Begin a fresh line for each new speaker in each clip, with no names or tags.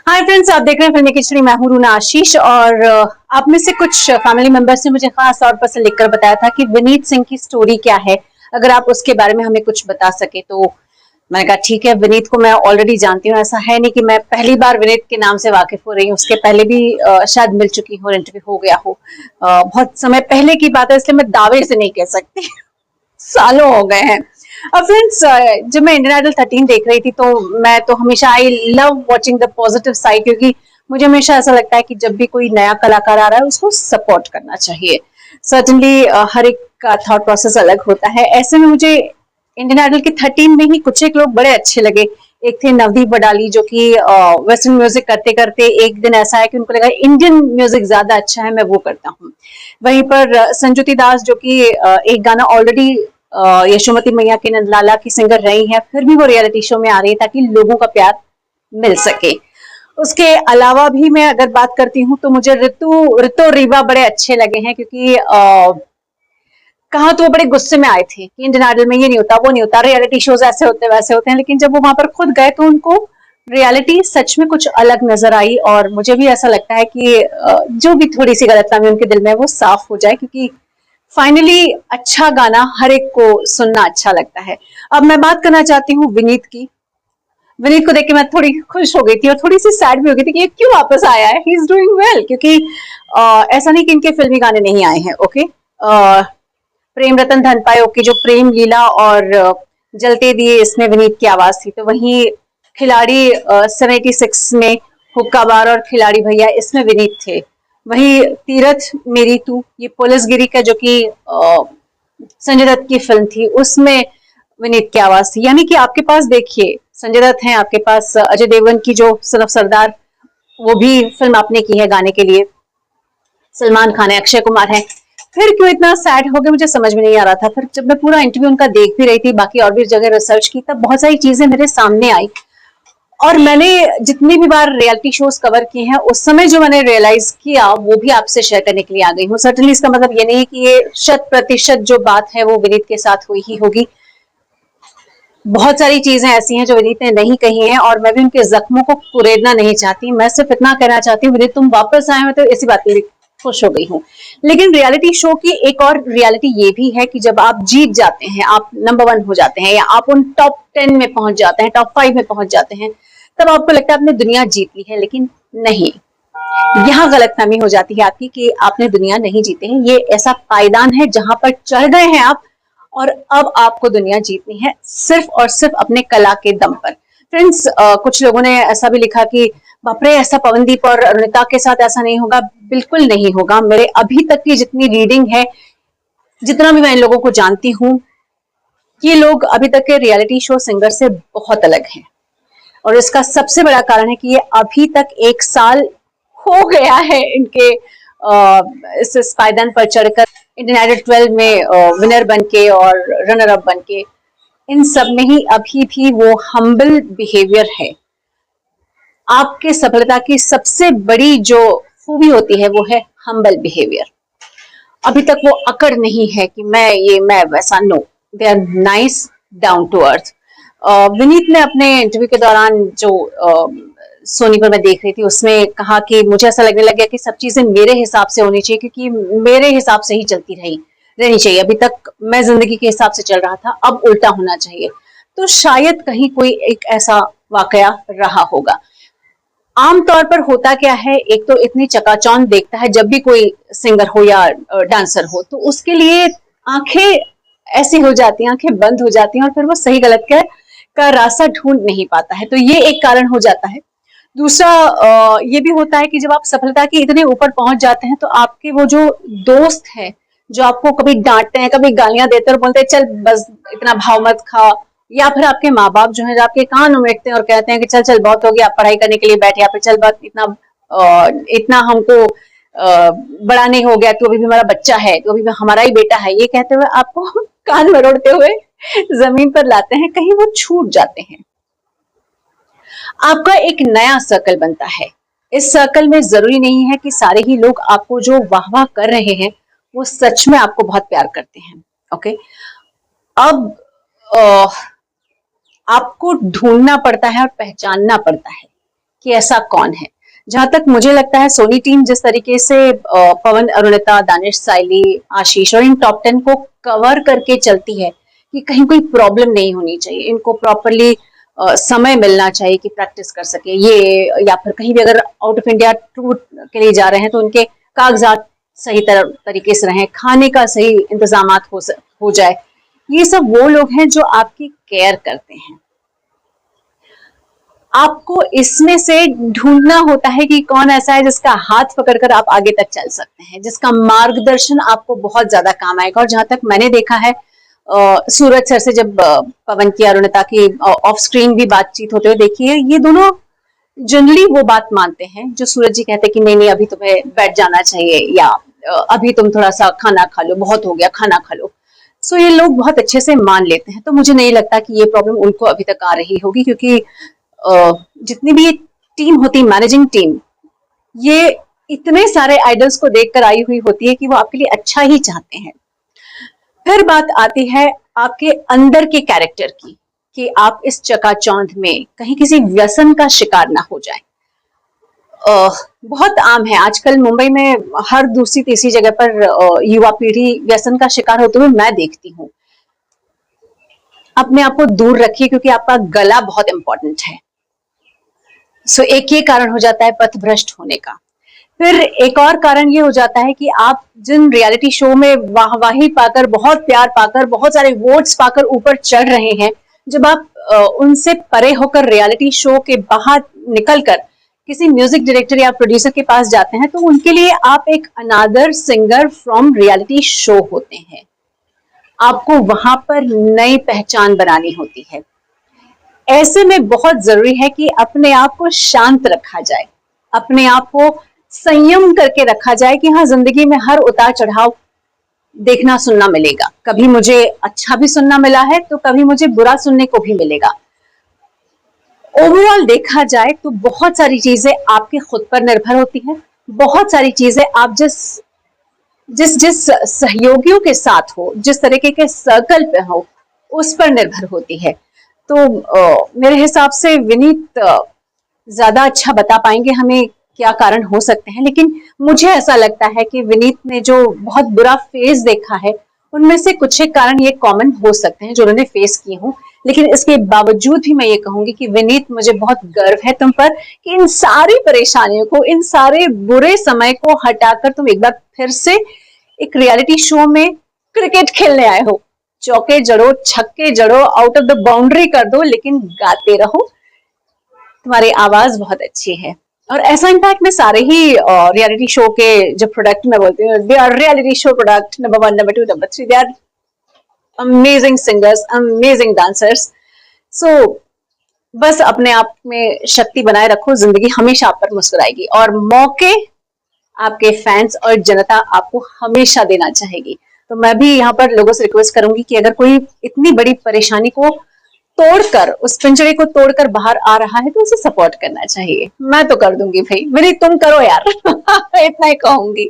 Hi friends, आप देख रहे हैं फिल्मी खिचड़ी। मैं हूं रूना आशीष और आप में से कुछ फैमिली मेंबर्स ने मुझे खास तौर पर से लिखकर बताया था कि विनीत सिंह की स्टोरी क्या है, अगर आप उसके बारे में हमें कुछ बता सके। तो मैंने कहा ठीक है, विनीत को मैं ऑलरेडी जानती हूँ। ऐसा है नहीं कि मैं पहली बार विनीत के नाम से वाकिफ हो रही हूँ, उसके पहले भी शायद मिल चुकी हूँ और इंटरव्यू हो गया हो। बहुत समय पहले की बात है, इसलिए मैं दावे से नहीं कह सकती। सालों हो गए हैं। अब फ्रेंड्स, जब मैं इंडियन आइडल 13 देख रही थी तो मैं तो हमेशा I love watching the positive side, क्योंकि मुझे हमेशा ऐसा लगता है कि जब भी कोई नया कलाकार आ रहा है उसको सपोर्ट करना चाहिए। सर्टनली हर एक का थॉट प्रोसेस अलग होता है। ऐसे में मुझे इंडियन आइडल के 13 में ही कुछ एक लोग बड़े अच्छे लगे। एक थे नवदीप बडाली, जो कि वेस्टर्न म्यूजिक करते करते एक दिन ऐसा है कि उनको लगा इंडियन म्यूजिक ज्यादा अच्छा है, मैं वो करता हूँ। वहीं पर संजुति दास, जो कि एक गाना ऑलरेडी यशोमती मैया के नंदलाला की सिंगर रही है, फिर भी वो रियलिटी शो में आ रही है ताकि लोगों का प्यार मिल सके। उसके अलावा भी मैं अगर बात करती हूँ तो मुझे ऋतु ऋतु रीवा बड़े अच्छे लगे हैं, क्योंकि कहा तो वो बड़े गुस्से में आए थे कि इंडियन आइडल में ये नहीं होता, वो नहीं होता, रियलिटी शोज ऐसे होते वैसे होते हैं। लेकिन जब वो वहां पर खुद गए तो उनको रियलिटी सच में कुछ अलग नजर आई। और मुझे भी ऐसा लगता है कि जो भी थोड़ी सी गलतफहमी उनके दिल में वो साफ हो जाए, क्योंकि फाइनली अच्छा गाना हर एक को सुनना अच्छा लगता है। अब मैं बात करना चाहती हूँ विनीत की। विनीत को देख के मैं थोड़ी खुश हो गई थी और थोड़ी सी सैड भी हो गई थी कि ये क्यों वापस आया है। ही इज डूइंग वेल, क्योंकि ऐसा नहीं कि इनके फिल्मी गाने नहीं आए हैं। ओके, प्रेम रतन धन पायो की जो प्रेम लीला और जलते दिए, इसमें विनीत की आवाज थी। तो वहीं खिलाड़ी 76 में हुक्का बार और खिलाड़ी भैया, इसमें विनीत थे। वहीं तीरथ मेरी तू, ये पुलिस गिरी का, जो कि संजय दत्त की फिल्म थी, उसमें विनीत की आवाज थी। यानी कि आपके पास देखिए संजय दत्त हैं, आपके पास अजय देवगन की जो सन ऑफ सरदार, वो भी फिल्म आपने की है गाने के लिए, सलमान खान है, अक्षय कुमार है। फिर क्यों इतना सैड हो गया, मुझे समझ में नहीं आ रहा था। फिर जब मैं पूरा इंटरव्यू उनका देख भी रही थी, बाकी और भी जगह रिसर्च की, तब बहुत सारी चीजें मेरे सामने आई। और मैंने जितनी भी बार रियलिटी शोज कवर किए हैं, उस समय जो मैंने रियलाइज किया वो भी आपसे शेयर करने के लिए आ गई हूँ। सर्टनली इसका मतलब ये नहीं है कि ये 100% जो बात है वो विनीत के साथ हुई ही होगी। बहुत सारी चीजें ऐसी हैं जो विनीत ने नहीं कही हैं, और मैं भी उनके जख्मों को कुरेदना नहीं चाहती। मैं सिर्फ इतना कहना चाहती हूँ, विनीत तुम वापस आए हो तो इसी बात के लिए खुश हो गई हूँ। लेकिन रियलिटी शो की एक और रियलिटी ये भी है कि जब आप जीत जाते हैं, आप नंबर 1 हो जाते हैं, या आप उन टॉप 10 में पहुंच जाते हैं, टॉप 5 में पहुंच जाते हैं, तब आपको लगता है आपने दुनिया जीत ली है। लेकिन नहीं, यहाँ गलतफहमी हो जाती है आपकी कि आपने दुनिया नहीं जीते हैं। ये ऐसा पायदान है जहां पर चढ़ गए हैं आप, और अब आपको दुनिया जीतनी है सिर्फ और सिर्फ अपने कला के दम पर। फ्रेंड्स, कुछ लोगों ने ऐसा भी लिखा कि बापरे, ऐसा पवनदीप और अरुणिता के साथ ऐसा नहीं होगा। बिल्कुल नहीं होगा। मेरे अभी तक की जितनी रीडिंग है, जितना भी मैं इन लोगों को जानती हूँ, ये लोग अभी तक के रियलिटी शो सिंगर से बहुत अलग हैं। और इसका सबसे बड़ा कारण है कि ये अभी तक 1 साल हो गया है इनके इस पायदान पर चढ़कर इंडियन आइडल 12 में विनर बनके और रनर अप बनके। इन सब में ही अभी भी वो हम्बल बिहेवियर है। आपके सफलता की सबसे बड़ी जो खूबी होती है वो है हम्बल बिहेवियर। अभी तक वो अकड़ नहीं है कि मैं वैसा। No, they are nice, down to earth. Vineet ने अपने इंटरव्यू के दौरान जो सोनी पर मैं देख रही थी, उसमें कहा कि मुझे ऐसा लगने लग गया कि सब चीजें मेरे हिसाब से होनी चाहिए, क्योंकि मेरे हिसाब से ही चलती रहनी चाहिए। अभी तक मैं जिंदगी के हिसाब से चल रहा था, अब उल्टा होना चाहिए। तो शायद कहीं कोई एक ऐसा वाकया रहा होगा। आमतौर पर होता क्या है, एक तो इतनी चकाचौंध देखता है जब भी कोई सिंगर हो या डांसर हो, तो उसके लिए आंखें ऐसी हो जाती हैं, आंखें बंद हो जाती हैं, और फिर वो सही गलत का रास्ता ढूंढ नहीं पाता है। तो ये एक कारण हो जाता है। दूसरा ये भी होता है कि जब आप सफलता के इतने ऊपर पहुंच जाते हैं, तो आपके वो जो दोस्त हैं, जो आपको कभी डांटते हैं, कभी गालियां देते हैं और बोलते हैं चल बस इतना भाव मत खा, या फिर आपके माँ बाप जो है, आपके कान उमेटते हैं और कहते हैं कि चल चल बहुत हो गया, आप पढ़ाई करने के लिए बैठे, या फिर चल बस इतना हमको बड़ा नहीं हो गया, तो अभी भी हमारा बच्चा है, तो अभी भी हमारा ही बेटा है, ये कहते हुए आपको कान मरोड़ते हुए जमीन पर लाते हैं, कहीं वो छूट जाते हैं। आपका एक नया सर्कल बनता है। इस सर्कल में जरूरी नहीं है कि सारे ही लोग आपको जो वाह वाह कर रहे हैं वो सच में आपको बहुत प्यार करते हैं। ओके, अब आपको ढूंढना पड़ता है और पहचानना पड़ता है कि ऐसा कौन है। जहां तक मुझे लगता है सोनी टीम जिस तरीके से पवन, अरुणिता, दानिश, साइली, आशीष और इन टॉप 10 को कवर करके चलती है कि कहीं कोई प्रॉब्लम नहीं होनी चाहिए, इनको प्रॉपरली समय मिलना चाहिए कि प्रैक्टिस कर सके ये, या फिर कहीं भी अगर आउट ऑफ इंडिया टूर के लिए जा रहे हैं तो उनके कागजात सही तरीके से रहें, खाने का सही इंतजाम हो जाए। ये सब वो लोग हैं जो आपकी केयर करते हैं। आपको इसमें से ढूंढना होता है कि कौन ऐसा है जिसका हाथ पकड़कर आप आगे तक चल सकते हैं, जिसका मार्गदर्शन आपको बहुत ज्यादा काम आएगा। और जहां तक मैंने देखा है सूरज सर से जब पवन की, अरुणिता की ऑफ स्क्रीन भी बातचीत होते हुए देखी है, ये दोनों जनरली वो बात मानते हैं जो सूरज जी कहते हैं कि नहीं नहीं अभी तुम्हें बैठ जाना चाहिए, या अभी तुम थोड़ा सा खाना खा लो, बहुत हो गया खाना खा लो। सो ये लोग बहुत अच्छे से मान लेते हैं। तो मुझे नहीं लगता कि ये प्रॉब्लम उनको अभी तक आ रही होगी, क्योंकि जितनी भी ये टीम होती है, मैनेजिंग टीम, ये इतने सारे आइडल्स को देखकर आई हुई होती है कि वो आपके लिए अच्छा ही चाहते हैं। फिर बात आती है आपके अंदर के कैरेक्टर की, कि आप इस चकाचौंध में कहीं किसी व्यसन का शिकार ना हो जाए। बहुत आम है आजकल मुंबई में, हर दूसरी तीसरी जगह पर युवा पीढ़ी व्यसन का शिकार होते हुए मैं देखती हूँ। अपने आप को दूर रखिए, क्योंकि आपका गला बहुत इंपॉर्टेंट है। सो एक ये कारण हो जाता है पथभ्रष्ट होने का। फिर एक और कारण ये हो जाता है कि आप जिन रियलिटी शो में वाहवाही पाकर, बहुत प्यार पाकर, बहुत सारे वोट्स पाकर ऊपर चढ़ रहे हैं, जब आप उनसे परे होकर रियलिटी शो के बाहर निकलकर किसी म्यूजिक डायरेक्टर या प्रोड्यूसर के पास जाते हैं, तो उनके लिए आप एक अनादर सिंगर फ्रॉम रियलिटी शो होते हैं। आपको वहां पर नई पहचान बनानी होती है। ऐसे में बहुत जरूरी है कि अपने आप को शांत रखा जाए, अपने आप को संयम करके रखा जाए कि हाँ, जिंदगी में हर उतार चढ़ाव देखना सुनना मिलेगा। कभी मुझे अच्छा भी सुनना मिला है तो कभी मुझे बुरा सुनने को भी मिलेगा। ओवरऑल देखा जाए तो बहुत सारी चीजें आपके खुद पर निर्भर होती हैं। बहुत सारी चीजें आप जिस जिस जिस सहयोगियों के साथ हो, जिस तरीके के सर्कल पे हो, उस पर निर्भर होती है। तो मेरे हिसाब से विनीत ज्यादा अच्छा बता पाएंगे हमें क्या कारण हो सकते हैं, लेकिन मुझे ऐसा लगता है कि विनीत ने जो बहुत बुरा फेज देखा है, उनमें से कुछ एक कारण ये कॉमन हो सकते हैं जो उन्होंने फेस किए हों। लेकिन इसके बावजूद भी मैं ये कहूंगी कि विनीत, मुझे बहुत गर्व है तुम पर कि इन सारी परेशानियों को, इन सारे बुरे समय को हटाकर तुम एक बार फिर से एक रियलिटी शो में क्रिकेट खेलने आए हो। चौके जड़ो, छक्के जड़ो, आउट ऑफ द बाउंड्री कर दो, लेकिन गाते रहो। तुम्हारी आवाज बहुत अच्छी है। और ऐसा इनफैक्ट मैं सारे ही रियलिटी शो के जो प्रोडक्ट में बोलती हूँ, they are reality show product number 1, number 2, number 3, they are amazing singers, amazing dancers. So बस अपने आप में शक्ति बनाए रखो, जिंदगी हमेशा आप पर मुस्कुराएगी और मौके आपके फैंस और जनता आपको हमेशा देना चाहेगी। तो मैं भी यहाँ पर लोगों से रिक्वेस्ट करूंगी कि अगर कोई इतनी बड़ी परेशानी को तोड़कर, उस पिंजरे को तोड़कर बाहर आ रहा है तो उसे सपोर्ट करना चाहिए। मैं तो कर दूंगी भाई, मेरी तुम करो यार इतना ही कहूंगी।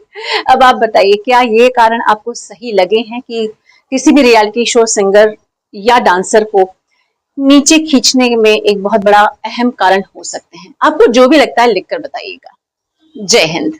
अब आप बताइए, क्या ये कारण आपको सही लगे हैं कि किसी भी रियलिटी शो सिंगर या डांसर को नीचे खींचने में एक बहुत बड़ा अहम कारण हो सकते हैं? आपको जो भी लगता है लिखकर बताइएगा। जय हिंद।